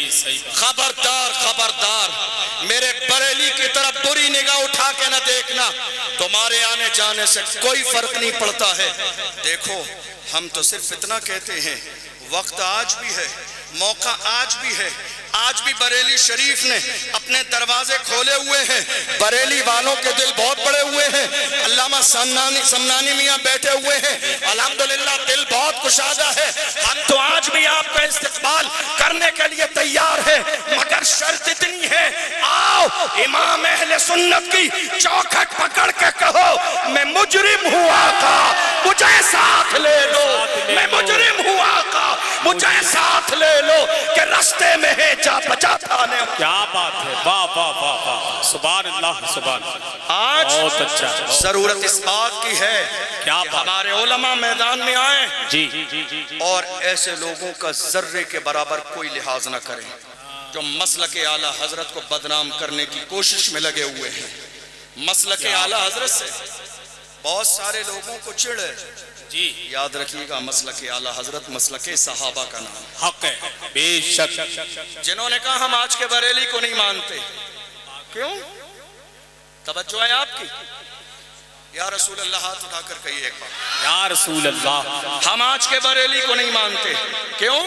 خبردار خبردار، میرے بریلی کی طرف بری نگاہ اٹھا کے نہ دیکھنا، تمہارے آنے جانے سے کوئی فرق نہیں پڑتا ہے۔ دیکھو ہم تو صرف اتنا کہتے ہیں، وقت آج بھی ہے، موقع آج بھی ہے، آج بھی بریلی شریف نے اپنے دروازے کھولے ہوئے ہیں، بریلی والوں کے دل بہت بڑے ہوئے ہیں، علامہ سمنانی میاں بیٹھے ہوئے ہیں، الحمدللہ دل بہت کشادہ ہے، ہم تو آج بھی آپ کا استقبال کرنے کے لیے تیار ہیں، مگر شرط اتنی ہے، آؤ امام اہل سنت کی چوکھٹ پکڑ کے کہو میں مجرم ہوں آقا مجھے ساتھ لے لو، میں مجرم ہوں آقا مجھے ساتھ لے لو، کہ رستے میں ہے جا بچا تھانے۔ کیا بات ہے، واہ واہ واہ واہ، سبحان اللہ سبحان اللہ۔ آج بہت اچھا ضرورت اس بات کی ہے کیا کہ بات، ہمارے علماء میدان میں آئیں جی اور ایسے لوگوں کا ذرے کے برابر کوئی لحاظ نہ کریں جو مسلک اعلیٰ حضرت کو بدنام کرنے کی کوشش میں لگے ہوئے ہیں۔ مسلک اعلیٰ حضرت سے بہت سارے لوگوں کو چڑھ ہے، جی یاد رکھیے گا مسلک اعلیٰ حضرت مسلک صحابہ کا نام، حق ہے بے شک۔ جنہوں نے کہا ہم آج کے بریلی کو نہیں مانتے، کیوں؟ توجہ ہے آپ کی؟ یا رسول اللہ ہاتھ اٹھا کر کہیے ایک بار، یا رسول اللہ، ہم آج کے بریلی کو نہیں مانتے، کیوں؟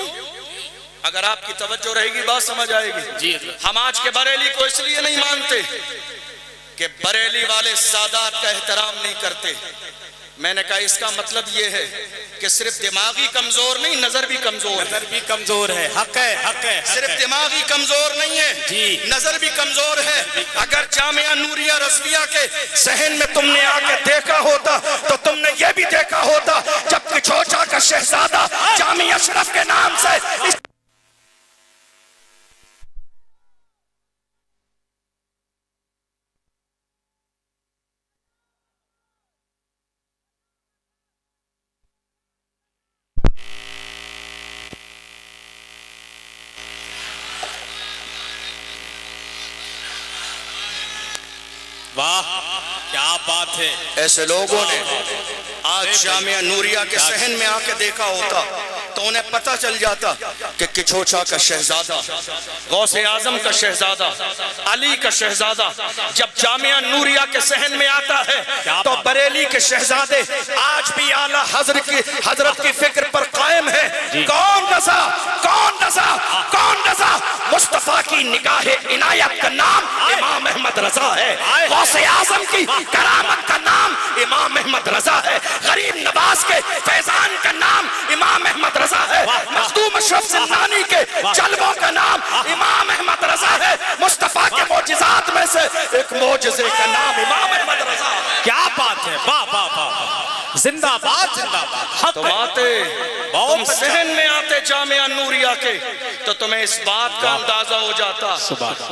اگر آپ کی توجہ رہے گی بات سمجھ آئے گی۔ جی ہم آج کے بریلی کو اس لیے نہیں مانتے کہ بریلی والے سادات کا احترام نہیں کرتے۔ میں نے کہا اس کا مطلب یہ ہے کہ صرف دماغی کمزور نہیں، نظر بھی کمزور ہے، نظر بھی کمزور ہے، حق ہے حق ہے، صرف دماغی کمزور نہیں ہے، جی نظر بھی کمزور ہے۔ اگر جامعہ نوریہ رضویہ کے صحن میں تم نے آ کے دیکھا ہوتا تو تم نے یہ بھی دیکھا ہوتا جب کہ چھوچا کا شہزادہ جامعہ اشرف کے نام سے واہ کیا بات ہے، ایسے لوگوں نے آج جامعہ نوریہ کے صحن میں آ کے دیکھا ہوتا تو انہیں پتہ چل جاتا کہ کچھوچا کا شہزادہ، غوث اعظم کا شہزادہ، علی کا شہزادہ جب جامعہ نوریہ کے صحن میں آتا ہے تو بریلی کے شہزادے آج بھی اعلیٰ حضرت کی فکر پر قائم ہے۔ کون رضا کون رضا کون رضا؟ مصطفیٰ کی نگاہ عنایت کا نام امام احمد رضا ہے، غوث اعظم کی کرامت کا نام امام احمد رضا ہے، غریب نواز کے فیضان کا نام امام احمد رضا ہے، مخدوم اشرف زندانی کے جلووں کا نام امام احمد رضا ہے، مصطفیٰ کے معجزات میں سے ایک معجزے کا نام امام احمد رضا ہے۔ کیا بات ہے، واہ واہ واہ، زندہ باد زندہ باد۔ تم آتے تم صحن میں آتے جامعہ نوریہ کے تو تمہیں اس بات کا اندازہ ہو جاتا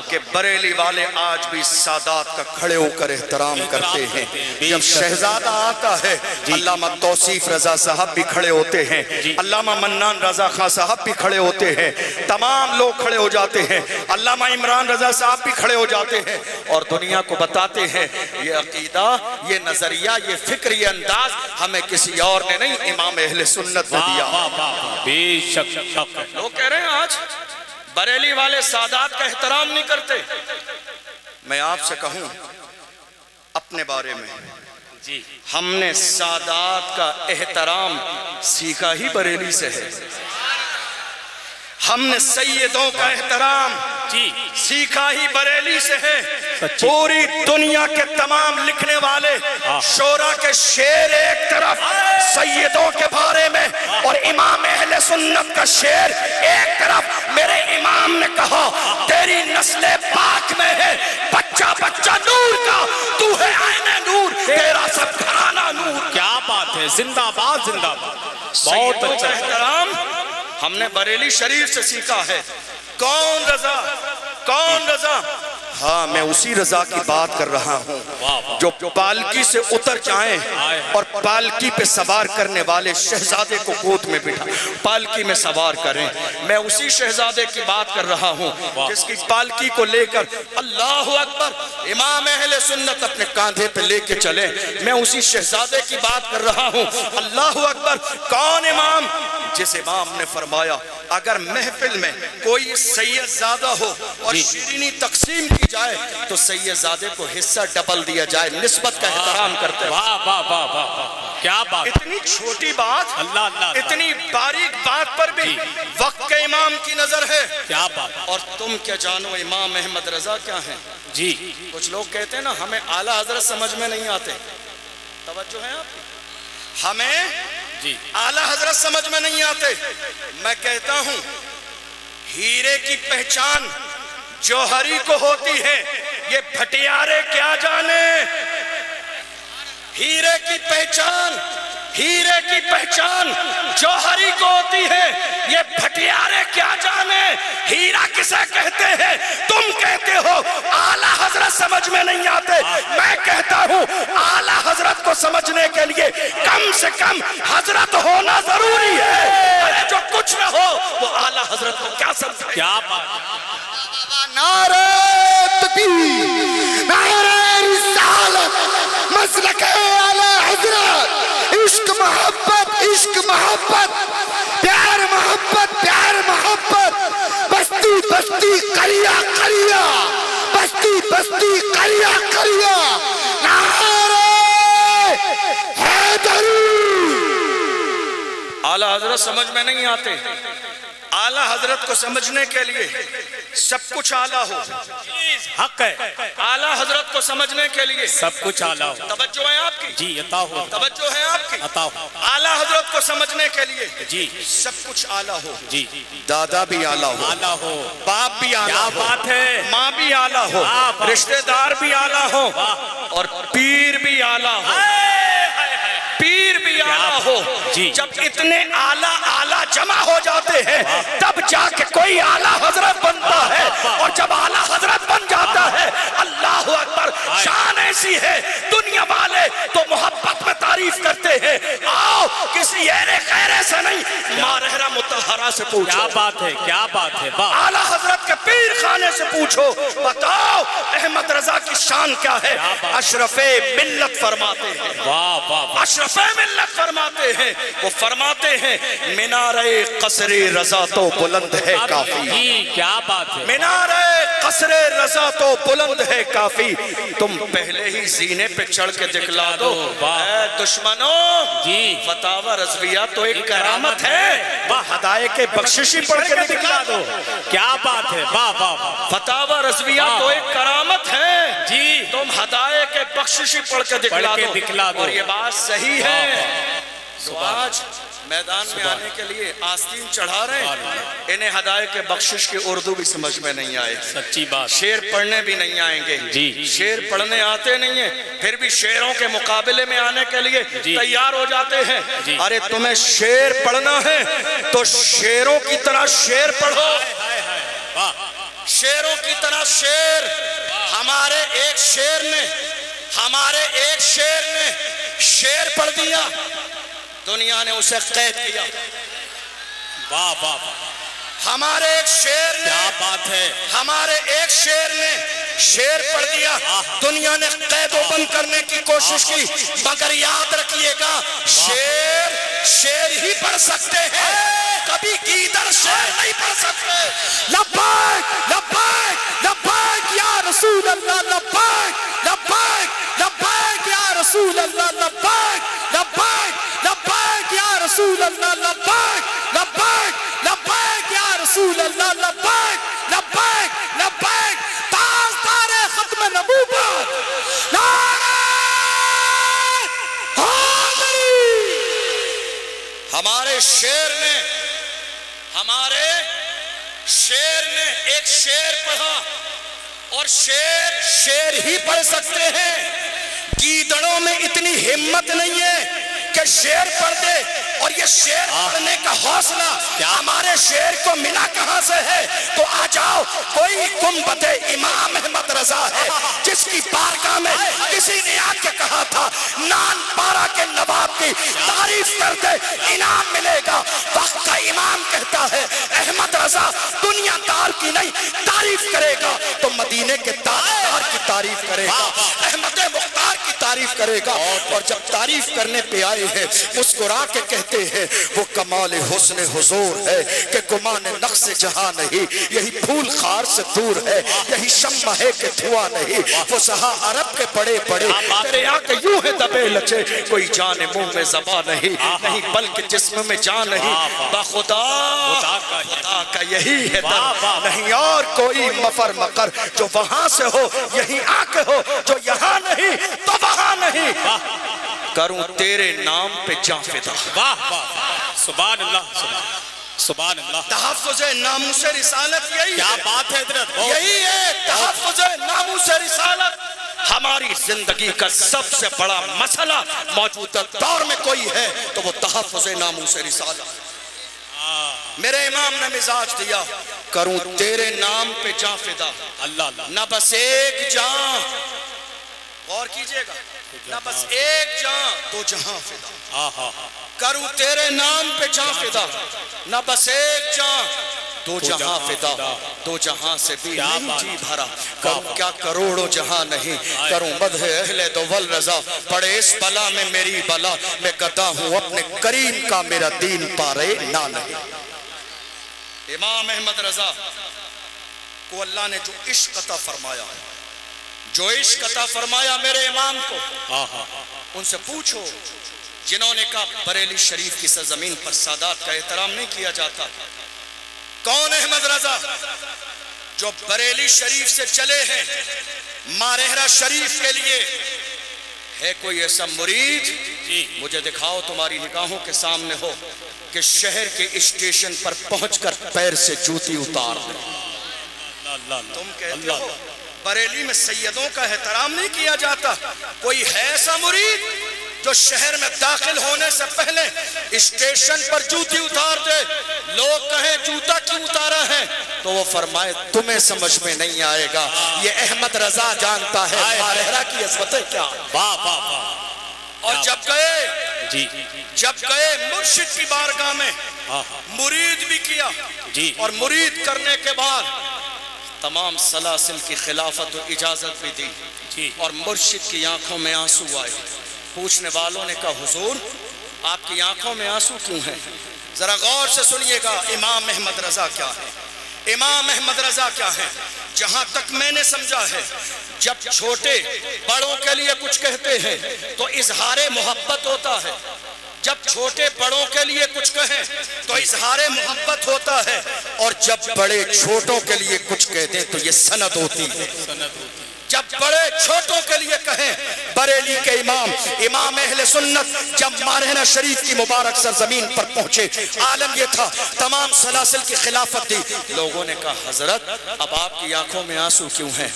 کہ بریلی والے آج بھی سادات کا کھڑے ہو کر احترام کرتے ہیں۔ جب شہزادہ آتا ہے علامہ توصیف رضا صاحب بھی کھڑے ہوتے ہیں، علامہ منان رضا خان صاحب بھی کھڑے ہوتے ہیں، تمام لوگ کھڑے ہو جاتے ہیں، علامہ عمران رضا صاحب بھی کھڑے ہو جاتے ہیں اور دنیا کو بتاتے ہیں یہ عقیدہ، یہ نظریہ، یہ فکر، یہ انداز ہمیں کسی اور نے نہیں امام اہل سنت نے دیا۔ بے شک شک۔ لوگ کہہ رہے ہیں آج بریلی والے سادات کا احترام نہیں کرتے۔ میں آپ سے کہوں اپنے بارے میں، جی ہم نے سادات کا احترام سیکھا ہی بریلی سے ہے، ہم نے سیدوں کا احترام جی سیکھا ہی بریلی سے ہے۔ پوری دنیا کے تمام لکھنے والے شورا کے شعر ایک طرف سیدوں کے بارے میں اور امام اہل سنت کا شعر ایک طرف، میرے امام نے کہا تیری نسل پاک میں ہے بچہ بچہ نور کا، تو ہے عین نور، تیرا سب گھرانہ نور۔ کیا بات ہے، زندہ باد زندہ باد، بہت سیدوں کا اچھا۔ احترام ہم نے بریلی شریف سے سیکھا ہے۔ کون رضا کون رضا؟ ہاں میں اسی رضا کی بات کر رہا ہوں جو پالکی سے اتر جائیں اور پالکی پہ سوار کرنے والے شہزادے کو گود میں بٹھا پالکی میں سوار کریں۔ میں اسی شہزادے کی بات کر رہا ہوں جس کی پالکی کو لے کر اللہ اکبر امام اہل سنت اپنے کاندھے پہ لے کے چلے، میں اسی شہزادے کی بات کر رہا ہوں۔ اللہ اکبر کون امام؟ جس امام نے فرمایا اگر محفل میں کوئی سید زادہ ہو اور شیرینی تقسیم کی جائے تو سید زادے کو حصہ ڈبل دیا جائے، نسبت کا احترام کرتے ہیں۔ واہ واہ واہ واہ، کیا بات، اتنی چھوٹی بات، اللہ اللہ، اتنی باریک بات پر بھی وقت کے امام کی نظر ہے۔ کیا بات، اور تم کیا جانو امام احمد رضا کیا ہیں؟ جی کچھ لوگ کہتے ہیں نا ہمیں اعلیٰ حضرت سمجھ میں نہیں آتے، توجہ ہے آپ کی، ہمیں جی اعلیٰ حضرت سمجھ میں نہیں آتے۔ میں کہتا ہوں ہیرے کی پہچان جوہری کو ہوتی ہے، یہ بھٹیارے کیا جانے۔ ہیرے کی پہچان جوہری کو ہوتی ہے، یہ بھٹیارے کیا جانے۔ ہیرا کسے کہتے ہیں؟ تم کہتے ہو اعلیٰ حضرت سمجھ میں نہیں آتے، میں کہتا ہوں اعلیٰ حضرت کو سمجھنے کے لیے کم سے کم حضرت ہونا ضروری ہے۔ ارے جو کچھ نہ ہو وہ اعلیٰ حضرت کو کیا سمجھے؟ کیا بات، نعرہ تکبیر، نعرہ رسالت، مسلک اعلیٰ حضرت، عشق محبت، پیار محبت، بستی قریہ، بستی قریہ، نعرہ حیدری۔ اعلیٰ حضرت سمجھ میں نہیں آتے، اعلیٰ حضرت کو سمجھنے کے لیے سب کچھ اعلیٰ ہو، حق ہے، اعلیٰ حضرت کو سمجھنے کے لیے سب کچھ اعلیٰ ہو، توجہ ہے آپ کی، جی عطا ہو، توجہ ہے آپ کی، عطا ہو، اعلیٰ حضرت کو سمجھنے کے لیے جی سب کچھ اعلیٰ ہو، جی دادا بھی اعلیٰ ہو، اعلیٰ ہو، باپ بھی اعلیٰ ہو، کیا بات ہے، ماں بھی اعلیٰ ہو، رشتہ دار بھی اعلیٰ ہو، اور پیر بھی اعلیٰ ہو، پیر بھی اعلیٰ ہو۔ جی جب اتنے اعلیٰ جمع ہو جاتے ہیں تب جا کے کوئی اعلیٰ حضرت بنتا ہے، اور جب اعلیٰ حضرت بن جاتا ہے اللہ اکبر، شان ایسی ہے دنیا والے تو محبت میں تعریف کرتے ہیں۔ آؤ کسی ایرے خیرے سے نہیں، مارہرہ مطہرہ سے پوچھو، کیا بات ہے، کیا بات ہے، واہ، اعلیٰ حضرت کے پیر خانے سے پوچھو، بتاؤ احمد رضا کی شان کیا ہے؟ اشرف ملت فرماتے ہیں، واہ واہ، اشرف ملت فرماتے ہیں، وہ فرماتے ہیں مینارِ قصر رضا تو بلند ہے کافی، جی کیا بات ہے، مینارِ قصر رضا تو بلند ہے کافی، تم پہلے ہی زینے پہ چڑھ کے دکھلا دو اے دشمنوں، جی فتاوی رضویہ تو ایک کرامت ہے، وہ ہدایت بخششی پڑھ کے دکھلا دو، کیا بات ہے، واہ واہ واہ، فتاوی رضویہ تو ایک کرامت ہے، جی تم ہدایت بخششی پڑھ کے دکھلا دو، اور یہ بات صحیح ہے۔ تو آج میدان میں آنے کے لیے آستین چڑھا رہے ہیں، انہیں ہدایت کے بخشش کی اردو بھی سمجھ میں نہیں آئے، سچی بات، شعر پڑھنے بھی نہیں آئیں گے، جی شعر پڑھنے آتے نہیں ہیں، پھر بھی شعروں کے مقابلے میں آنے کے لیے تیار ہو جاتے ہیں۔ ارے تمہیں شعر پڑھنا ہے تو شعروں کی طرح شعر پڑھو، شعروں کی طرح شعر۔ ہمارے ایک شعر نے شعر پڑھ دیا، دنیا نے اسے قید کیا۔ واہ واہ واہ، ہمارے ایک شعر نے، کیا بات ہے، ہمارے ایک شعر نے شعر پڑھ دیا، دنیا نے قید و بند کرنے کی کوشش کی، مگر یاد رکھیے گا شعر ہی پڑھ سکتے ہیں، کبھی گیدڑ شعر نہیں پڑھ سکتے۔ لبیک لبیک لبیک یا رسول اللہ، لبیک لبیک لبیک یا رسول اللہ، لبیک لبیک لبیک یا رسول اللہ، لبیک لبیک لبیک یا رسول اللہ، لبیک لبیک لبیک تاجدار ختم نبوت، نعرہ حیدری۔ ہمارے شعر نے ایک شعر پڑھا، اور شعر ہی پڑھ سکتے ہیں، گیدڑوں میں اتنی ہمت نہیں ہے کہ شعر پڑھ دے، اور یہ شعر پڑھنے کا حوصلہ ہمارے شعر کو ملا کہاں سے ہے؟ تو آ جاؤ، کوئی گنبد امام احمد رضا ہے جس کی بارگاہ میں کسی نے آ کے کہا تھا نان پارا کے نواب کی تعریف کر دے انعام ملے گا، وقت کا امام کہتا ہے احمد رضا دنیا دار کی نہیں تعریف کرے گا تو مدینے کے تاجدار کی تعریف کرے گا، احمد مختار کی تعریف تعریف کرے گا، اور جب تعریف کرنے پہ آئے ہیں مسکرا کے کہتے ہیں وہ کمال حسن حضور ہے کہ گمان نقص جہاں نہیں، یہی پھول خار سے دور ہے، یہی شمع ہے کہ دھواں نہیں، وہ سہا عرب کے بڑے بڑے تیرے آنکھ یوں ہے دبے لچے، کوئی جان منہ میں زباں نہیں، نہیں بلکہ جسم میں جان نہیں، بخدا خدا کا یہی ہے در، نہیں اور کوئی مفر مقر، جو وہاں سے ہو یہی آ کے ہو، جو یہاں نہیں تو وہاں نہیں، کروں تیرے نام پہ جاں فدا۔ واہ واہ سبحان اللہ سبحان اللہ۔ تحفظ ناموس رسالت یہی کیا ہے، بات ہے حضرت، یہی ہے تحفظ ناموس رسالت۔ ہماری زندگی کا سب سے بڑا مسئلہ موجودہ دور میں کوئی ہے تو وہ تحفظ ناموس رسالت۔ میرے امام نے مزاج دیا، کروں تیرے نام پہ جاں فدا، اللہ اللہ، نہ بس ایک جاں، غور کیجئے گا، نہ بس ایک جاں دو جہاں فدا، کروں تیرے نام پہ جاں فدا، نہ بس ایک جاں دو جہاں فدا، دو جہاں سے بھی نہیں جی بھرا، کروں کیا کروڑوں جہاں نہیں، کروں مدح اہل دول رضا، پڑے اس بلا میں میری بلا، میں گدا ہوں اپنے کریم کا میرا دین پارے نہ نہیں۔ امام احمد رضا کو اللہ نے جو عشق عطا فرمایا، جو عشق عطا فرمایا میرے امام کو، ان سے پوچھو جنہوں نے کہا بریلی شریف کی سرزمین پر سادات کا احترام نہیں کیا جاتا، کون احمد رضا جو بریلی شریف سے چلے ہیں مارہرہ شریف کے لیے؟ ہے کوئی ایسا مرید مجھے دکھاؤ تمہاری نگاہوں کے سامنے ہو کہ شہر کے اسٹیشن پر پہنچ کر پیر سے جوتی اتار دے؟ تم کہتے ہو بریلی میں سیدوں کا احترام نہیں کیا جاتا، کوئی ہے ایسا مرید جو شہر میں داخل ہونے سے پہلے اسٹیشن پر جوتی اتار دے؟ لوگ کہیں جوتا کیوں اتارا ہے تو وہ فرمائے تمہیں سمجھ میں نہیں آئے گا، یہ احمد رضا جانتا ہے مارہرہ کی عظمتیں کیا۔ اور جب گئے مرشد کی بارگاہ میں مرید بھی کیا، اور مرید کرنے کے بعد تمام سلاسل کی خلافت و اجازت بھی دی، اور مرشد کی آنکھوں میں آنسو آئے۔ پوچھنے والوں نے کہا حضور آپ کی آنکھوں میں آنسو کیوں ہیں؟ ذرا غور سے سنیے گا امام احمد رضا کیا ہے، امام احمد رضا کیا ہے۔ جہاں تک میں نے سمجھا ہے جب چھوٹے بڑوں کے لیے کچھ کہتے ہیں تو اظہار محبت ہوتا ہے، جب چھوٹے بڑوں کے لیے کچھ کہیں تو اظہار محبت ہوتا ہے، اور جب بڑے چھوٹوں کے لیے کچھ کہتے تو یہ سند ہوتی ہے۔ جب بڑے چھوٹوں کے لیے کہیں بریلی کے امام اہل سنت جب مارہنہ شریف کی مبارک سرزمین پر پہنچے، عالم یہ تھا تمام سلاسل کی خلافت دی۔ لوگوں نے کہا حضرت اب آپ کی آنکھوں میں آنسو کیوں ہیں؟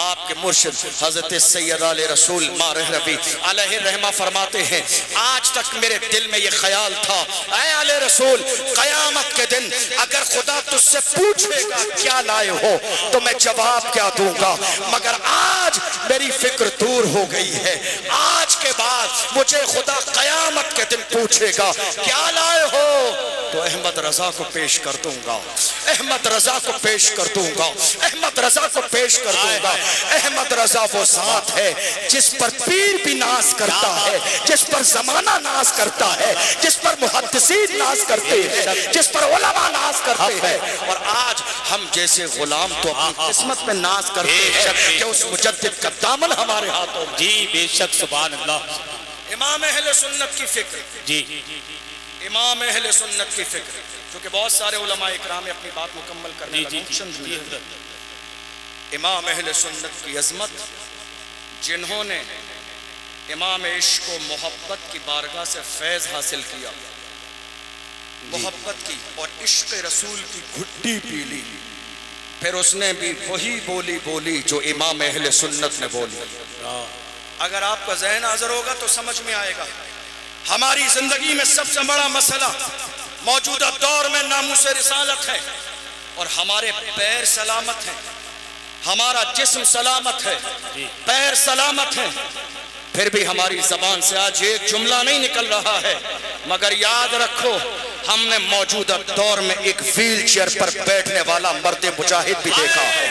آپ کے مرشد حضرت سید آل رسول مارہ ربی علیہ الرحمہ فرماتے ہیں آج تک میرے دل میں یہ خیال تھا اے آل رسول قیامت کے دن اگر خدا تجھ سے پوچھے گا کیا لائے ہو تو میں جواب کیا دوں گا، مگر آج میری فکر دور ہو گئی ہے، آج کے بعد مجھے خدا قیامت کے دن پوچھے گا کیا لائے ہو تو احمد رضا کو پیش کر دوں گا، احمد رضا کو پیش کر دوں گا، احمد رضا کو پیش کر دوں گا۔ احمد رضا وہ ذات ہے جس پر پیر بھی ناز کرتا ہے، جس پر زمانہ ناز کرتا ہے، جس پر محدثین ناز کرتے ہیں، جس پر علماء ناز کرتے ہیں، اور آج ہم جیسے غلام تو اپنی قسمت میں ناز کرتے ہیں کہ اس مجدد کا دامن ہمارے ہاتھوں میں۔ جی بے شک سبحان اللہ۔ امام اہل سنت کی فکر، جی امام اہل سنت کی فکر، کیونکہ بہت سارے علماء اکرام اپنی بات مکمل کرنے جی لگے۔ امام اہل سنت کی عظمت، جنہوں نے امام عشق و محبت کی بارگاہ سے فیض حاصل کیا، محبت کی اور عشق رسول کی گھٹی پی لی، پھر اس نے بھی وہی بولی بولی جو امام اہل سنت نے بولی۔ اگر آپ کا ذہن حاضر ہوگا تو سمجھ میں آئے گا ہماری زندگی میں سب سے بڑا مسئلہ موجودہ دور میں ناموس رسالت ہے، اور ہمارے پیر سلامت ہیں، ہمارا جسم سلامت ہے، پیر سلامت ہیں، پھر بھی ہماری زبان سے آج ایک جملہ نہیں نکل رہا ہے، مگر یاد رکھو ہم نے موجودہ دور میں ایک ویل چیئر پر بیٹھنے والا مرد مجاہد بھی دیکھا ہے،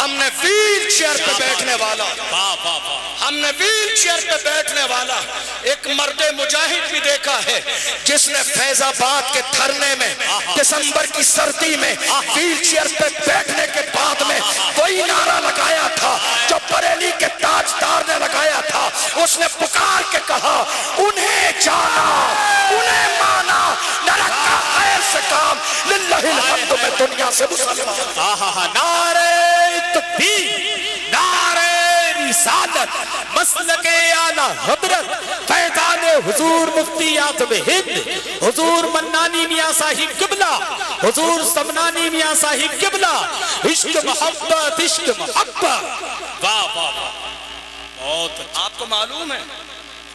ہم نے نے ویل چیئر پہ بیٹھنے والا واہ واہ واہ ہم نے ویل چیئر پہ بیٹھنے والا ایک مرد مجاہد بھی دیکھا ہے جس نے فیض آباد کے دھرنے میں دسمبر کی سردی میں ویل چیئر پہ بیٹھنے کے بعد میں وہی نعرہ لگایا تھا جو بریلی کے تاجدار نے لگایا تھا. اس نے پکار کے کہا انہیں جانا انہیں مانا نہ رکھا خیر سے کام للہ الحمد میں دنیا سے مسلمان. نعرہ تکبیر، نعرہ رسالت، مسلک اعلیٰ حضرت فیضان حضور مفتی اعظم ہند حضور منانی میاں صاحب قبلہ، حضور سمنانی میاں صاحب قبلہ. عشق محبت عشق محبت. واہ واہ واہ بہت اچھا. آپ کو معلوم ہے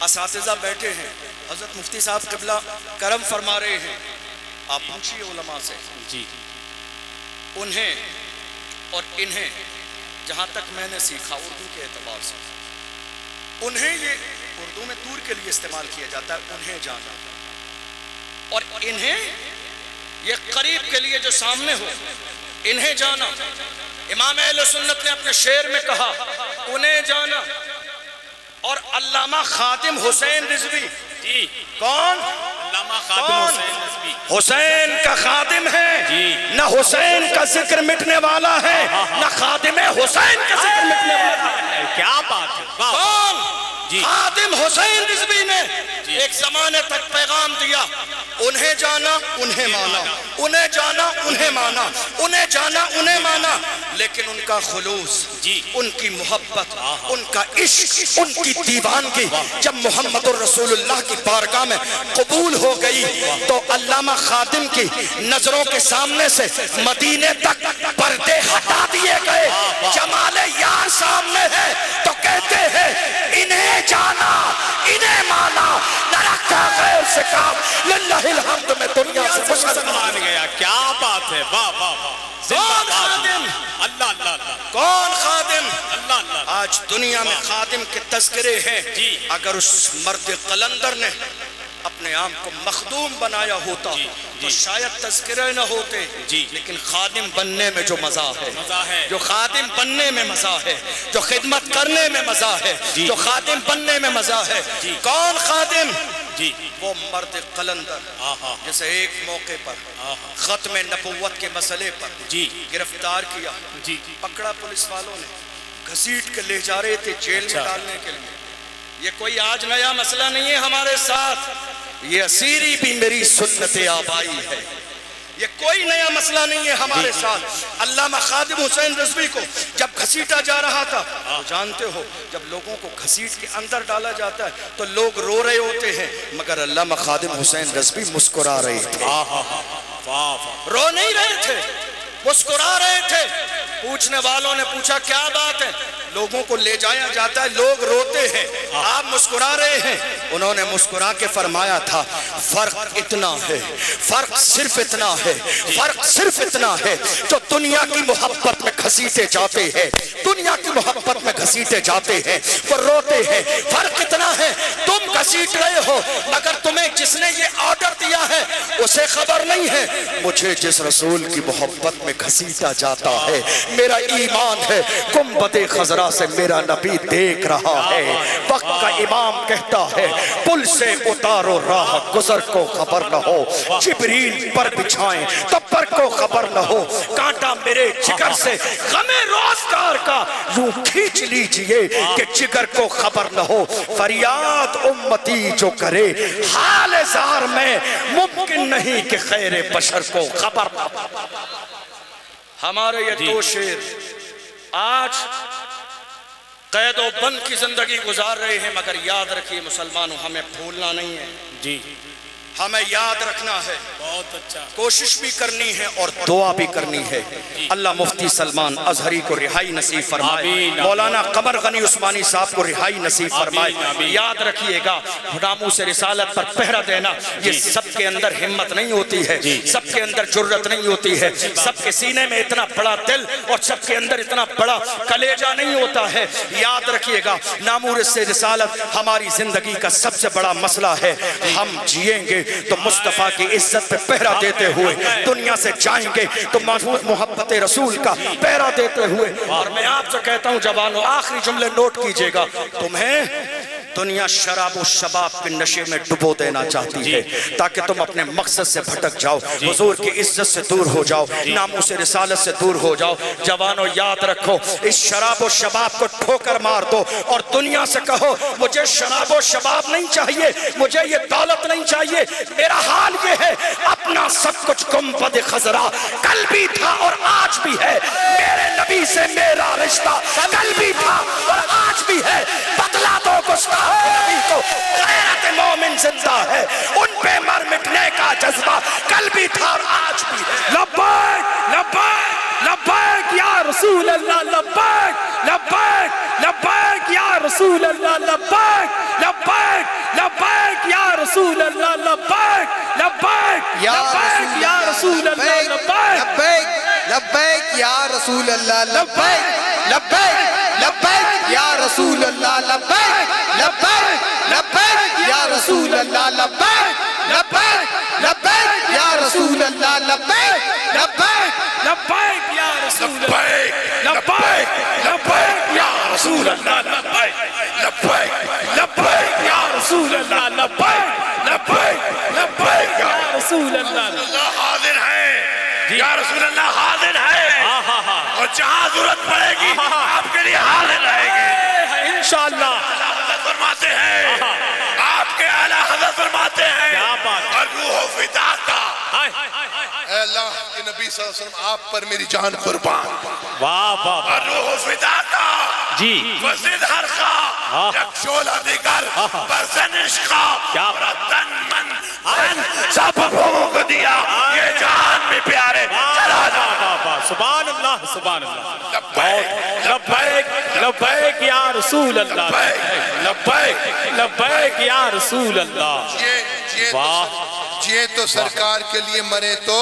اساتذہ بیٹھے ہیں حضرت مفتی صاحب قبلہ کرم فرما رہے ہیں. آپ پوچھئے علماء سے جی انہیں اور انہیں جہاں تک میں نے سیکھا اردو کے اعتبار سے انہیں یہ اردو میں دور کے لیے استعمال کیا جاتا ہے انہیں جانا اور انہیں یہ قریب کے لیے جو سامنے ہو انہیں جانا. امام اہل سنت نے اپنے شعر میں کہا انہیں جانا. اور علامہ خادم حسین رضوی جی کون علامہ خادم حسین رضوی حسین کا خادم ہے جی. نہ حسین کا ذکر مٹنے والا ہے نہ خادم حسین کا ذکر مٹنے والا ہے. کیا بات ہے. واہ کون جی. خادم حسین رضوی نے ایک زمانے تک پیغام دیا انہیں جانا انہیں مانا انہیں جانا انہیں مانا انہیں جانا انہیں مانا. لیکن ان کا خلوص جی. ان کی محبت ان کا عشق ان کی دیوانگی جب محمد الرسول اللہ کی بارگاہ میں قبول ہو گئی تو علامہ خادم کی نظروں کے سامنے سے مدینے تک پردے ہٹا دیے گئے. جمال یار سامنے ہے تو کہتے ہیں انہیں جانا انہیں مانا نہ رکھا غیر سے کام للہ الحمد میں دنیا سے مسلمان. مان گیا. کیا بات ہے. واہ واہ واہ. کون خادم اللہ اللہ اللہ کون خادم اللہ اللہ. آج دنیا میں خادم کے تذکرے ہیں. جی. اگر اس مرد قلندر نے اپنے آپ کو مخدوم بنایا ہوتا تو شاید تذکرے نہ ہوتے. جی. لیکن خادم بننے میں جو مزہ ہے مزہ ہے. جو خادم بننے میں مزہ ہے جو خدمت کرنے میں مزہ ہے جی. جو خادم بننے میں مزہ ہے. جی. کون خادم جی وہ مرد قلندر جسے ایک موقع پر ختم نبوت کے مسئلے پر جی گرفتار کیا جی پکڑا پولیس والوں نے گھسیٹ کے لے جا رہے تھے جیل میں ڈالنے کے لیے. یہ کوئی آج نیا مسئلہ نہیں ہے ہمارے ساتھ. یہ اسیری بھی میری سنت آبائی ہے. یہ کوئی نیا مسئلہ نہیں ہے ہمارے ساتھ. علامہ خادم حسین رضوی کو جب گھسیٹا جا رہا تھا تو جانتے ہو جب لوگوں کو گھسیٹ کے اندر ڈالا جاتا ہے تو لوگ رو رہے ہوتے ہیں مگر علامہ خادم حسین رضوی مسکرا رہے تھے. رو نہیں رہے تھے مسکرا رہے تھے. پوچھنے والوں نے پوچھا کیا بات ہے. لوگوں کو لے جایا جاتا ہے لوگ روتے ہیں آپ مسکرا رہے ہیں. انہوں نے مسکرا کے فرمایا تھا فرق اتنا ہے فرق صرف اتنا ہے فرق صرف اتنا ہے جو دنیا کی محبت میں گھسیٹے جاتے ہیں دنیا کی محبت میں گھسیٹے جاتے ہیں وہ روتے ہیں. فرق اتنا ہے تم گھسیٹ رہے ہو مگر تمہیں جس نے یہ آرڈر دیا ہے اسے خبر نہیں ہے. مجھے جس رسول کی محبت میں گھسیٹا جاتا ہے میرا ایمان ہے گنبد خضرا سے میرا نبی دیکھ رہا ہے. وقت کا امام کہتا ہے پل سے اتارو راہ گزر کو خبر نہ ہو جبریل پر بچھائیں تب پر کو خبر نہ ہو. کانٹا میرے جگر سے غم روزگار کا یوں کھینچ لیجئے کہ جگر کو خبر نہ ہو. فریاد امتی جو کرے حال زار میں ممکن نہیں کہ خیر بشر کو خبر نہ ہو. ہمارے یہ دو شیر آج قید و بند کی زندگی گزار رہے ہیں مگر یاد رکھیے مسلمانوں ہمیں بھولنا نہیں ہے. جی ہمیں یاد رکھنا ہے بہت اچھا. کوشش بھی کرنی ہے اور دعا بھی کرنی ہے. اللہ مفتی سلمان ازہری کو رہائی نصیب فرمائے. مولانا قمر غنی عثمانی صاحب کو رہائی نصیب فرمائے. یاد رکھیے گا ناموس رسالت پر پہرا دینا یہ سب کے اندر ہمت نہیں ہوتی ہے سب کے اندر جرت نہیں ہوتی ہے سب کے سینے میں اتنا بڑا دل اور سب کے اندر اتنا بڑا کلیجہ نہیں ہوتا ہے. یاد رکھیے گا ناموس رسالت ہماری زندگی کا سب سے بڑا مسئلہ ہے. ہم جیئیں گے تو مصطفیٰ کی عزت پہ پہرا دیتے ہوئے دنیا سے جائیں گے تو محبت رسول کا پہرا دیتے ہوئے. اور میں آپ سے کہتا ہوں جوانوں، آخری جملے نوٹ کیجئے گا، تمہیں دنیا شراب و شباب کے نشے میں ڈبو دینا چاہتی ہے تاکہ تم اپنے مقصد سے بھٹک جاؤ، حضور کی عزت سے دور ہو جاؤ، ناموس رسالت سے دور ہو جاؤ. جوانوں یاد رکھو، اس شراب و شباب کو ٹھوکر مار دو اور دنیا سے کہو مجھے شراب و شباب نہیں چاہیے، مجھے یہ دولت نہیں چاہیے، میرا حال یہ ہے اپنا سب کچھ گنبد خضرا کل بھی تھا اور آج بھی ہے، میرے نبی سے میرا رشتہ کل بھی تھا اور آج بھی ہے. بتلا دو گستاخ نبی کو غیرت مومن زندہ ہے، ان پہ مر مٹنے کا جذبہ کل بھی تھا اور آج بھی ہے. لبیک لبیک لبیک یا رسول اللہ، لبیک لبیک لبیک یا رسول اللہ، لبیک لبیک لبیک یا رسول اللہ، لبیک لبیک لبیک یا رسول اللہ، لبیک لبیک یا رسول اللہ، لبیک لبیک لبیک یا رسول اللہ، لبیک لبیک لبیک یا رسول اللہ، لبیک لبیک لبیک یا رسول اللہ، لبیک لبیک لبیک یا رسول اللہ، لبیک لبیک یا رسول اللہ، لبیک لبیک لبیک یا رسول اللہ، لبیک لبیک لبیک یا رسول اللہ. اللہ حاضر ہے یا رسول اللہ، حاضر ہے، اور جہاں ضرورت پڑے گی آپ کے لیے حاضر رہے گے انشاءاللہ. حضرت فرماتے ہیں، آپ کے اعلیٰ حضرت فرماتے ہیں، اور روح و فدا کا، اے اللہ کے نبی صلی اللہ علیہ وسلم آپ پر میری جان قربان، واہ واہ اور روح و فدا کا جی وزد ہر خواہ یک شولہ دیگر برزن عشقہ اور تن من سب بھوک دیا یہ جان میں پیارے چلا جا. سبحان اللہ سبحان اللہ. لبیک لبیک یا رسول اللہ، لبیک لبیک یا رسول اللہ. جیے تو سرکار کے لیے، مرے تو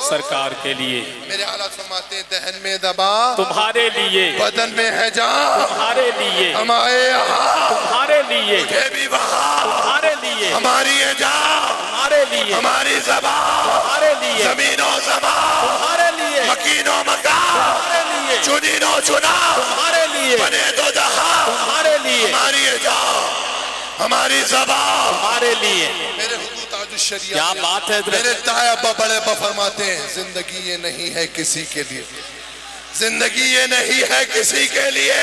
سرکار کے لیے. میرے حالات فرماتے ہیں دہن میں دبا تمہارے لیے، بدن میں ہے جان تمہارے لیے، ہم آئے یہاں تمہارے لیے، مجھے بھی وہاں تمہارے لیے، ہماری ہے جان، تمہارے لیے، ہماری زبان، تمہارے لیے، زمین و زمان، تمہارے لیے، مکین و مکان، تمہارے لیے، چنین و چنا، تمہارے لیے، بنے تو جہاں، تمہارے لیے، ہماری ہے جان، ہماری زبان. تمہارے لیے. میرے حضور تاج الشریعہ کیا بات ہے میرے تائے ابا بڑے ابا فرماتے ہیں زندگی یہ نہیں ہے کسی کے لیے، زندگی یہ نہیں ہے کسی کے لیے،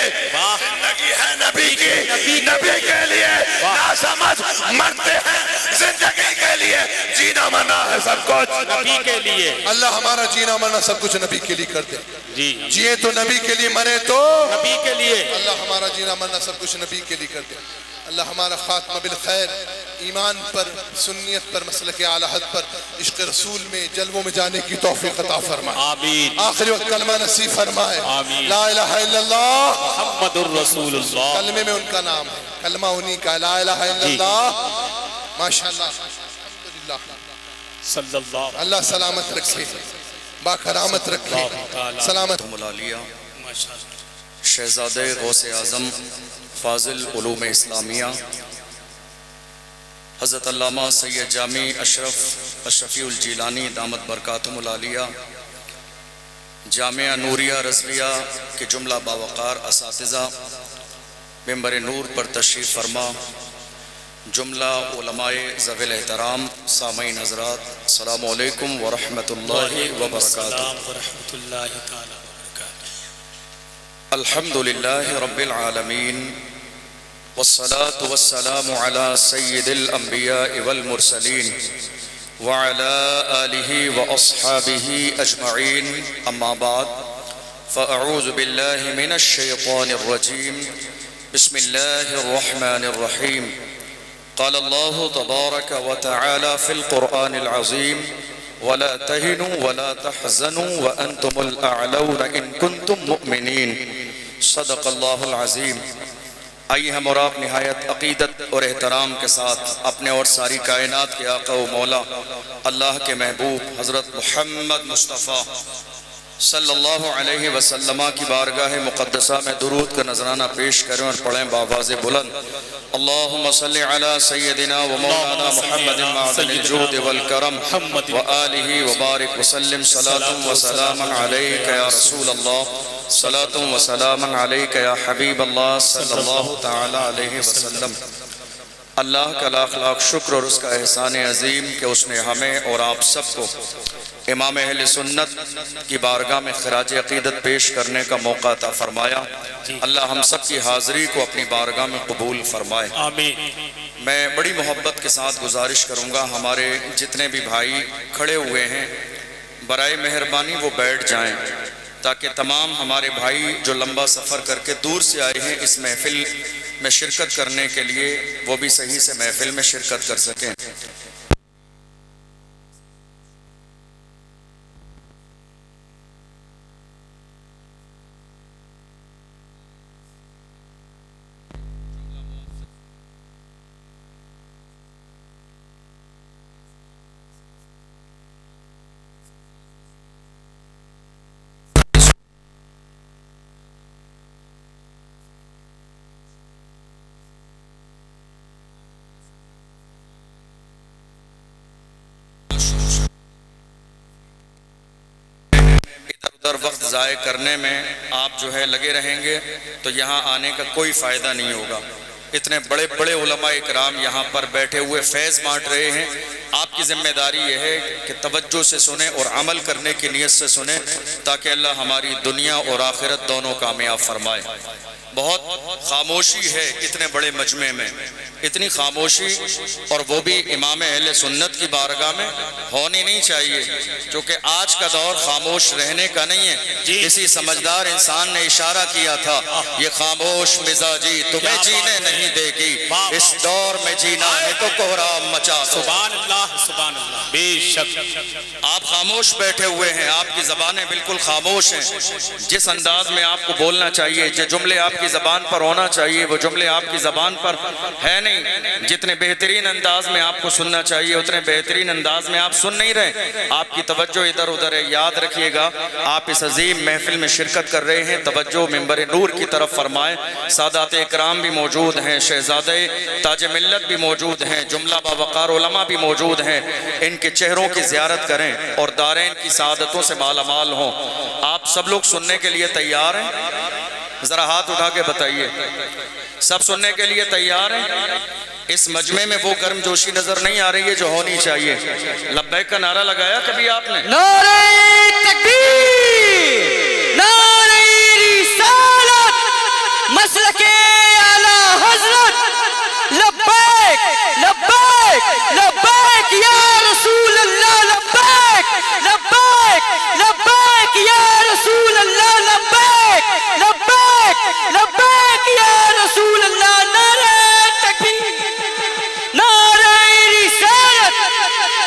زندگی ہے نبی کی، نبی کے لیے نہ سمجھ مرتے ہیں زندگی کے لیے، جینا مرنا ہے سب کچھ نبی کے لیے. اللہ ہمارا جینا مرنا سب کچھ نبی کے لیے کر دے. جی جیے تو نبی کے لیے، مرے تو نبی کے لیے. اللہ ہمارا جینا مرنا سب کچھ نبی کے لیے کر دے. اللہ ہمارا خاتمہ بالخیر، ایمان پر، سنیت پر، مسلک اعلی حضرت پر، عشق رسول میں جلووں میں جانے کی توفیق عطا فرمائے. آمین. آخری وقت کلمہ نصیب فرمائے. آمین. لا الہ الا اللہ محمد الرسول اللہ. کلمے میں ان کا نام ہے، کلمہ انہی کا، لا الہ الا اللہ. ماشاءاللہ الحمدللہ. صلی اللہ اللہ سلامت رکھے، باکرامت رکھے، سلامت. ملالیہ شہزادے غوث اعظم فاضل علوم اسلامیہ حضرت علامہ سید جامع اشرفی الجیلانی دامت برکاتہم العالیہ، جامعہ نوریہ رضویہ کے جملہ باوقار اساتذہ ممبر نور پر تشریف فرما، جملہ علماء ذوی الاحترام، سامعین حضرات، السلام علیکم ورحمۃ اللہ وبرکاتہ. ورحمۃ اللہ تعالی وبرکاتہ. الحمدللہ رب العالمین والصلاة والسلام على سید الانبیاء والمرسلین وعلى آلہ واصحابہ اجمعین، اما بعد فاعوذ باللہ من الشیطان الرجیم، بسم اللہ الرحمن الرحیم. قال اللہ تبارک وتعالی فی القرآن العظیم ولا تهنوا ولا تحزنوا وانتم الاعلون ان کنتم مؤمنین. صدق اللہ العظیم. آئیے ہم اور آپ نہایت عقیدت اور احترام کے ساتھ اپنے اور ساری کائنات کے آقا و مولا اللہ کے محبوب حضرت محمد مصطفیٰ صلی اللہ علیہ وسلم کی بارگاہ مقدسہ میں درود کا نذرانہ پیش کریں اور پڑھیں بآواز بلند اللہم صلی علی سیدنا و مولانا محمد معدن الجود والکرم وآلہ وبارک وسلم صلاة و سلام علیک یا رسول اللہ صلاة و سلام علیک یا حبیب اللہ صلی اللہ تعالی علیہ وسلم۔ اللہ کا لاکھ لاکھ شکر اور اس کا احسان عظیم کہ اس نے ہمیں اور آپ سب کو امام اہل سنت کی بارگاہ میں خراج عقیدت پیش کرنے کا موقع عطا فرمایا۔ اللہ ہم سب کی حاضری کو اپنی بارگاہ میں قبول فرمائے آمین۔ میں بڑی محبت کے ساتھ گزارش کروں گا ہمارے جتنے بھی بھائی کھڑے ہوئے ہیں برائے مہربانی وہ بیٹھ جائیں تاکہ تمام ہمارے بھائی جو لمبا سفر کر کے دور سے آئے ہیں اس محفل میں شرکت کرنے کے لیے وہ بھی صحیح سے محفل میں شرکت کر سکیں۔ ادھر وقت ضائع کرنے میں آپ جو ہے لگے رہیں گے تو یہاں آنے کا کوئی فائدہ نہیں ہوگا۔ اتنے بڑے بڑے علماء اکرام یہاں پر بیٹھے ہوئے فیض بانٹ رہے ہیں، آپ کی ذمہ داری یہ ہے کہ توجہ سے سنیں اور عمل کرنے کی نیت سے سنیں تاکہ اللہ ہماری دنیا اور آخرت دونوں کامیاب فرمائے۔ بہت خاموشی ہے اتنے بڑے مجمع میں، اتنی خاموشی اور وہ بھی امام اہل سنت کی بارگاہ میں ہونی نہیں چاہیے، کیونکہ آج کا دور خاموش رہنے کا نہیں ہے۔ کسی سمجھدار انسان نے اشارہ کیا تھا یہ خاموش مزاجی تمہیں جینے نہیں دے گی، اس دور میں جینا ہے تو کوہرام مچا دو۔ سبحان اللہ سبحان اللہ، بے شک آپ خاموش بیٹھے ہوئے ہیں، آپ کی زبانیں بالکل خاموش ہیں۔ جس انداز میں آپ کو بولنا چاہیے، جو جملے آپ کی زبان پر ہونا چاہیے وہ جملے آپ کی زبان پر ہے نہیں۔ جتنے بہترین انداز میں آپ کو سننا چاہیے اتنے بہترین انداز میں آپ سن نہیں رہے، آپ کی توجہ ادھر ادھر ہے۔ یاد رکھیے گا آپ اس عظیم محفل میں شرکت کر رہے ہیں، توجہ منبر نور کی طرف فرمائیں۔ سادات اکرام بھی موجود ہیں، شہزادے تاج ملت بھی موجود ہیں، جملہ باوقار علماء بھی موجود ہیں، ان کے چہروں کی زیارت کریں اور دارین کی سعادتوں سے مالا مال ہوں۔ آپ سب لوگ سننے کے لیے تیار ہیں؟ ذرا ہاتھ اٹھا کے بتائیے، سب سننے کے لیے تیار ہیں؟ اس مجمع میں وہ گرم جوشی نظر نہیں آ رہی ہے جو ہونی چاہیے۔ لبیک کا نعرہ لگایا کبھی آپ نے؟ نعرہ تکبیر، نعرہ رسالت، مسلک اعلیٰ حضرت، لبیک لبیک لبیک یا رسول اللہ، لبیک لبیک لبیک یا رسول اللہ، لبیک لبیک لبیک یا رسول اللہ۔ نعرہ تکبیر، نعرہ رسالت،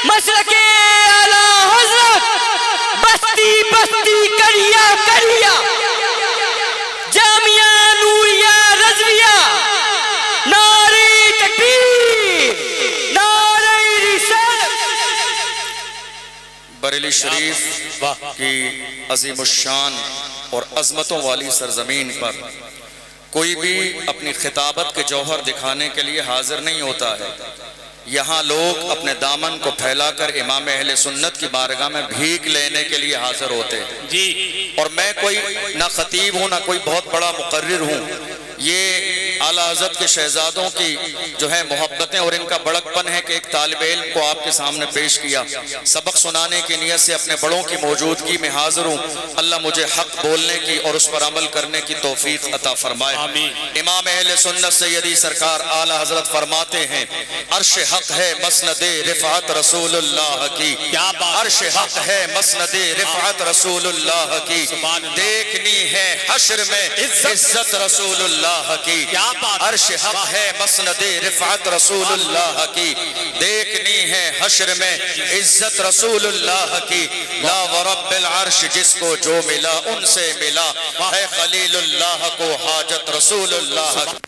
مسلک اعلیٰ حضرت، بستی بستی کریا کریا، جامعہ نوریہ رضویہ، نعرہ تکبیر، نعرہ رسالت۔ بریلی شریف کی عظیم الشان اور عظمتوں والی سرزمین پر کوئی بھی اپنی خطابت کے جوہر دکھانے کے لیے حاضر نہیں ہوتا ہے۔ یہاں لوگ اپنے دامن کو پھیلا کر امام اہل سنت کی بارگاہ میں بھیک لینے کے لیے حاضر ہوتے ہیں۔ جی، اور میں کوئی نہ خطیب ہوں نہ کوئی بہت بڑا مقرر ہوں، یہ اعلیٰ حضرت کے شہزادوں کی جو ہے محبتیں اور ان کا بڑک پن ہے کہ ایک طالب علم کو آپ کے سامنے پیش کیا، سبق سنانے کی نیت سے اپنے بڑوں کی موجودگی میں حاضر ہوں۔ اللہ مجھے حق بولنے کی اور اس پر عمل کرنے کی توفیق عطا فرمائے۔ امام اہل سنت سیدی سرکار اعلیٰ حضرت فرماتے ہیں عرش حق ہے مسند رفعت رسول اللہ کی، عرش حق ہے مسند رفعت رسول اللہ کی، دیکھنی ہے حشر میں عزت رسول اللہ کی، عرش حق ہے مسند رفعت رسول اللہ کی، دیکھنی ہے حشر میں عزت رسول اللہ کی۔ لا ورب العرش جس کو جو ملا ان سے ملا، ہے خلیل اللہ کو حاجت رسول اللہ کی۔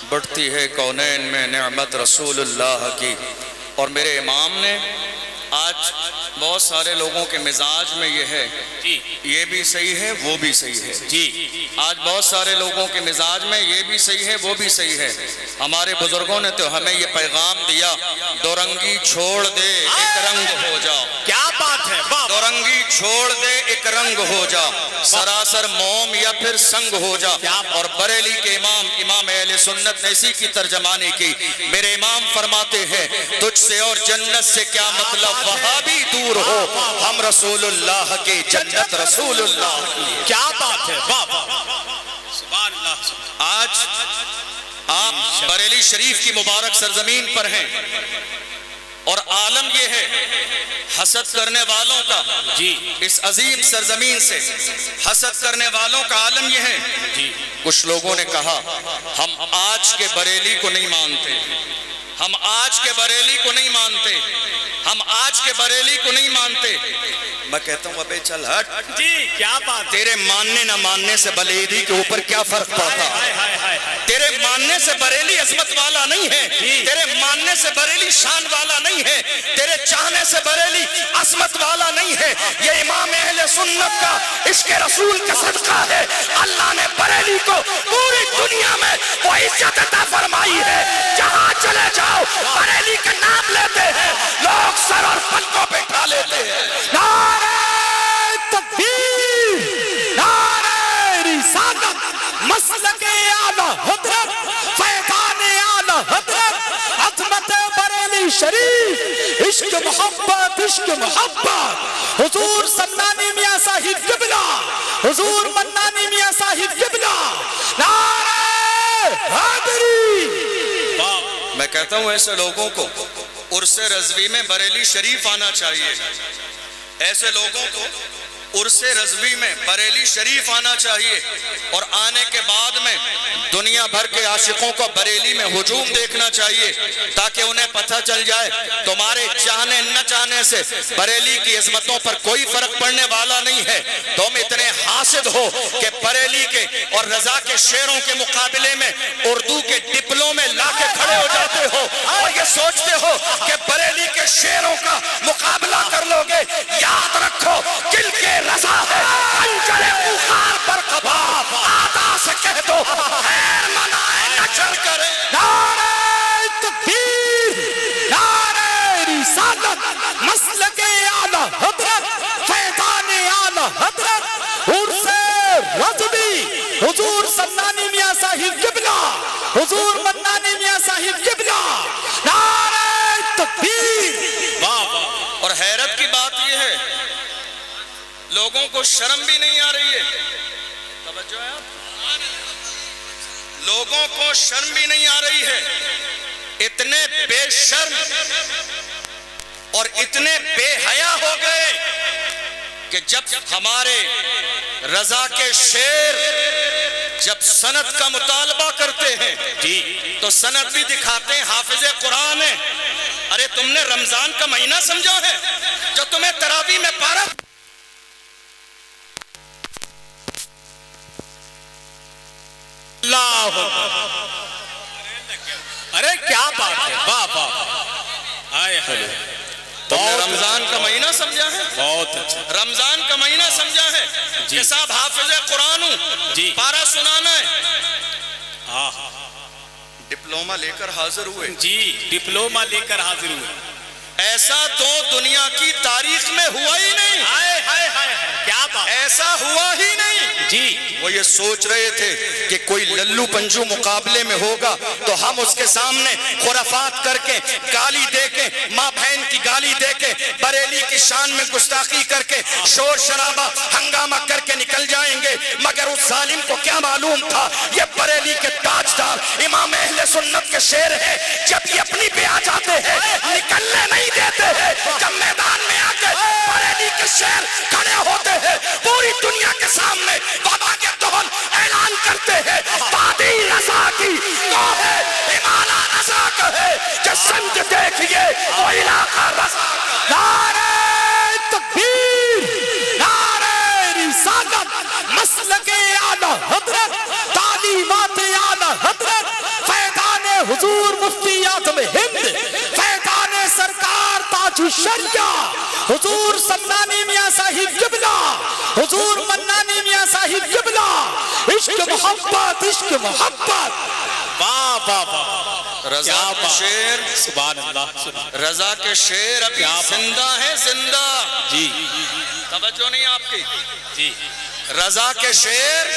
بڑھتی ہے کونین میں نعمت رسول اللہ کی. اور میرے امام نے آج بہت سارے لوگوں کے مزاج میں یہ ہے جی یہ بھی صحیح ہے وہ بھی صحیح ہے. جی آج بہت سارے لوگوں کے مزاج میں یہ بھی صحیح ہے وہ بھی صحیح ہے. ہمارے بزرگوں نے تو ہمیں یہ پیغام دیا دو رنگی چھوڑ دے ایک رنگ ہو جا. کیا بات ہے واہ دو رنگی چھوڑ دے ایک رنگ ہو جا سراسر موم یا پھر سنگ ہو جا. اور بریلی کے امام اہل سنت نے اسی کی ترجمانی کی. میرے امام فرماتے ہیں تجھ سے اور جنت سے کیا مطلب وہاں بھی دور ہو ہم رسول اللہ کے جنت رسول اللہ کی. کیا بات ہے واہ واہ سبحان اللہ. آج آپ بریلی شریف کی مبارک سرزمین پر ہیں اور عالم یہ ہے حسد کرنے والوں کا جی اس عظیم سرزمین سے حسد کرنے والوں کا عالم یہ ہے. جی کچھ لوگوں نے کہا ہم آج کے بریلی کو نہیں مانتے ہم آج کے بریلی کو نہیں مانتے ہم آج کے بریلی کو نہیں مانتے. میں کہتا ہوں ابے چل ہٹ. جی کیا بات ہے. تیرے ماننے نہ ماننے سے بریلی کے اوپر کیا فرق پڑتا ہے؟ تیرے ماننے سے بریلی عظمت والا نہیں ہے تیرے ماننے سے بریلی شان والا نہیں ہے تیرے چاہنے سے بریلی عظمت والا نہیں ہے. یہ امام اہل سنت کا عشق رسول کا صدقہ ہے. اللہ نے بریلی کو پوری دنیا میں وہ عزت عطا فرمائی ہے. جہاں چلے جاؤ بریلی کا نام لیتے ہیں لوگ سر اور پلکوں پہ اٹھا لیتے ہیں. نعرہ تکبیر نعرہ رسالت مسلک اعلی حضرت فیضان اعلی حضرت عظمت بریلی شریف عشق محبت حضور سمنانی میاں صاحب قبلہ حضور منانی میاں صاحب قبلہ نعرہ حیدری. میں کہتا ہوں ایسے لوگوں کو عرس رضوی میں بریلی شریف آنا چاہیے. ایسے لوگوں کو عرس رضوی میں بریلی شریف آنا چاہیے اور آنے کے بعد میں دنیا بھر کے عاشقوں کو بریلی میں ہجوم دیکھنا چاہیے تاکہ انہیں پتہ چل جائے تمہارے چاہنے نہ چاہنے سے بریلی کی عظمتوں پر کوئی فرق پڑنے والا نہیں ہے. تم اتنے حاسد ہو کہ بریلی کے اور رضا کے شعروں کے مقابلے میں اردو کے ڈپلوں میں لا کے کھڑے ہو جاتے ہو اور یہ سوچتے ہو کہ بریلی کے شعروں کا مقابلہ کر لو گے. یاد رکھو دل کے رضا ہے خنجر بخار پر کباب آدھا سے کہہ دو خیر منائے نچر کرے. نعرہ تکبیر نعرہ رسالت مسلک اعلی حضرت فیضان اعلی حضرت عرس رضوی حضور سمنانی میاں صاحب قبلہ حضور منانی میاں صاحب قبلہ نعرہ تکبیر. اور حیرت کی بات یہ ہے لوگوں کو شرم بھی نہیں آ رہی ہے. توجہ ہے آپ لوگوں کو شرم بھی نہیں آ رہی ہے. اتنے بے شرم اور اتنے بے حیا ہو گئے کہ جب ہمارے رضا کے شعر جب سند کا مطالبہ کرتے ہیں تو سند بھی دکھاتے ہیں حافظ قرآن ہے. ارے تم نے رمضان کا مہینہ سمجھا ہے جو تمہیں تراویح میں پارا اللہ. ارے کیا بات ہے واہ واہ آئے ہلو. تم نے رمضان کا مہینہ سمجھا ہے بہت اچھا. رمضان کا مہینہ سمجھا ہے کہ صاحب حافظ قرآن ہوں جی. پارا سنانا ہے. ہاں ڈپلوما لے کر حاضر ہوئے. جی ڈپلوما لے کر حاضر ہوئے. ایسا تو دنیا کی تاریخ میں ہوا ہی نہیں. ہائے ہائے ہائے کیا بات. ایسا ہوا ہی نہیں. جی وہ یہ سوچ رہے تھے کہ کوئی للو پنجو مقابلے میں ہوگا تو ہم اس کے سامنے خرافات کر کے گالی دے کے ماں بہن کی گالی دے کے بریلی کی شان میں گستاخی کر کے شور شرابہ ہنگامہ کر کے نکل جائیں گے. مگر اس ظالم کو کیا معلوم تھا یہ بریلی کے تاجدار امام اہل سنت کے شعر ہے. جب یہ اپنی پہ آ جاتے ہیں نکلنے نہیں دیتے ہیں. جب میدان میں آ کے بریلی کے شعر کھڑے ہوتے ہیں پوری دنیا کے سامنے بابا کے دہن اعلان کرتے ہیں وادی رضا کی تو ہے ہمالا رضا کہے کہ سمجھ دیکھئے وہ علاقہ رضا. نعرہ تکبیر نعرہ رسالت مسلک اعلی حضرت تعلیمات اعلی حضرت فیضان صاحب قبلہ حضور منانی میاں صاحب قبلہ عشق محبت عشق محبت واہ واہ واہ رضا کیا کے بات شیر سبحان اللہ سبحان رضا کے شیر ابھی کیا بات۔ زندہ ہے زندہ جی توجہ نہیں آپ کی جی رضا کے شیر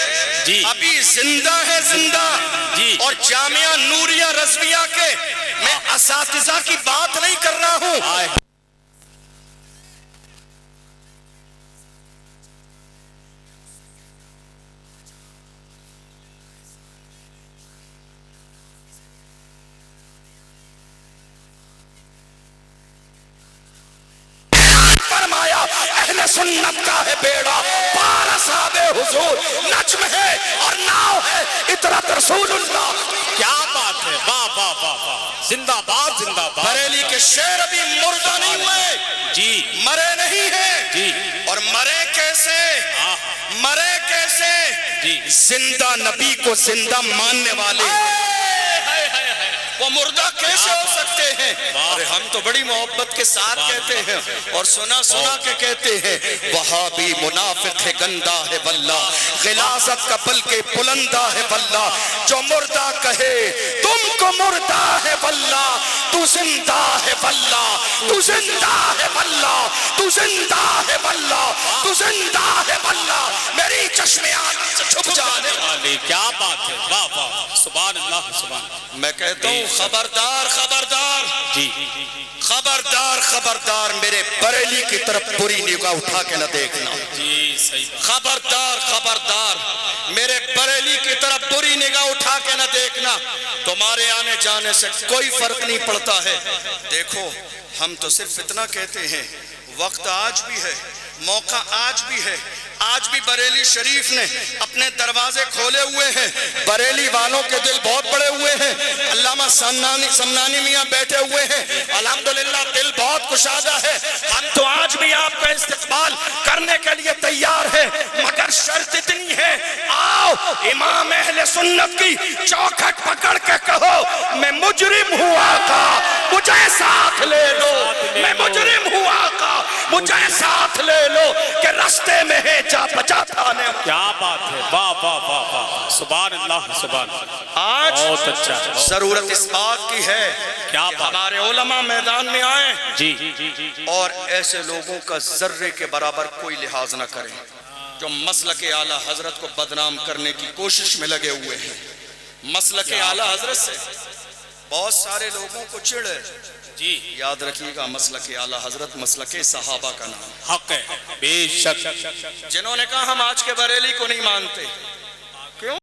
جی ابھی زندہ ہے زندہ جی۔ اور جامعہ نوریہ رضویہ کے میں اساتذہ کی بات نہیں کر رہا ہوں آئے فرمایا اہل سنت کا ہے بیڑا پار اصحاب حضور نجم ہے اور ناؤ ہے اطرت رسول اللہ کیا بات ہے واہ واہ واہ واہ زندہ باد زندہ باد بریلی کے شیر ابھی مردہ نہیں ہوئے جی مرے نہیں ہیں جی اور مرے کیسے مرے کیسے جی زندہ نبی کو زندہ ماننے والے وہ مردہ کیسے ہو سکتے ہیں ارے ہم تو بڑی محبت کے ساتھ کہتے ہیں اور سنا سنا کے کہتے ہیں وہابی منافق ہے گندہ ہے واللہ غلاظت کا بلکہ بلندہ ہے واللہ جو مردہ کہے تم کو مردہ ہے واللہ تو زندہ ہے واللہ تو زندہ ہے واللہ تو زندہ ہے واللہ تو زندہ ہے واللہ میری چشمے آنکھ سے چھپ جانے علی کیا بات ہے واہ واہ سبحان اللہ سبحان میں کہتا ہوں خبردار خبردار جی خبردار خبردار میرے بریلی کی طرف بری نگاہ اٹھا کے نہ دیکھنا جی صحیح خبردار خبردار میرے بریلی کی طرف بری نگاہ اٹھا کے نہ دیکھنا تمہارے آنے جانے سے کوئی فرق نہیں پڑتا ہے دیکھو ہم تو صرف اتنا کہتے ہیں وقت آج بھی ہے موقع آج بھی ہے آج بھی بریلی شریف نے اپنے دروازے کھولے ہوئے ہیں بریلی والوں کے دل بہت بڑے ہوئے ہیں علامہ سمنانی میاں بیٹھے ہوئے ہیں الحمدللہ دل بہت کشادہ ہے ہم تو آج بھی آپ کا استقبال کرنے کے لیے تیار ہیں مگر شرط اتنی ہے آؤ امام اہل سنت کی چوکھٹ پکڑ کے کہو میں مجرم ہوں آقا مجھے ساتھ لے لو میں مجرم ہوں آقا مجھے ساتھ لے لو کہ رستے میں ہے جا بچا تھانے کیا بات ہے واہ واہ واہ واہ سبحان اللہ سبحان آج بہت اچھا ضرورت اس بات کی ہے کیا کہ بات ہمارے علماء میدان میں آئیں جی اور ایسے لوگوں کا ذرے کے برابر کوئی لحاظ نہ کریں جو مسلک اعلیٰ حضرت کو بدنام کرنے کی کوشش میں لگے ہوئے ہیں مسلک اعلیٰ حضرت سے بہت سارے لوگوں کو چڑ ہے جی یاد رکھیے گا مسلک اعلیٰ حضرت مسلک صحابہ کا نام حق ہے بے شک جنہوں نے کہا ہم آج کے بریلی کو نہیں مانتے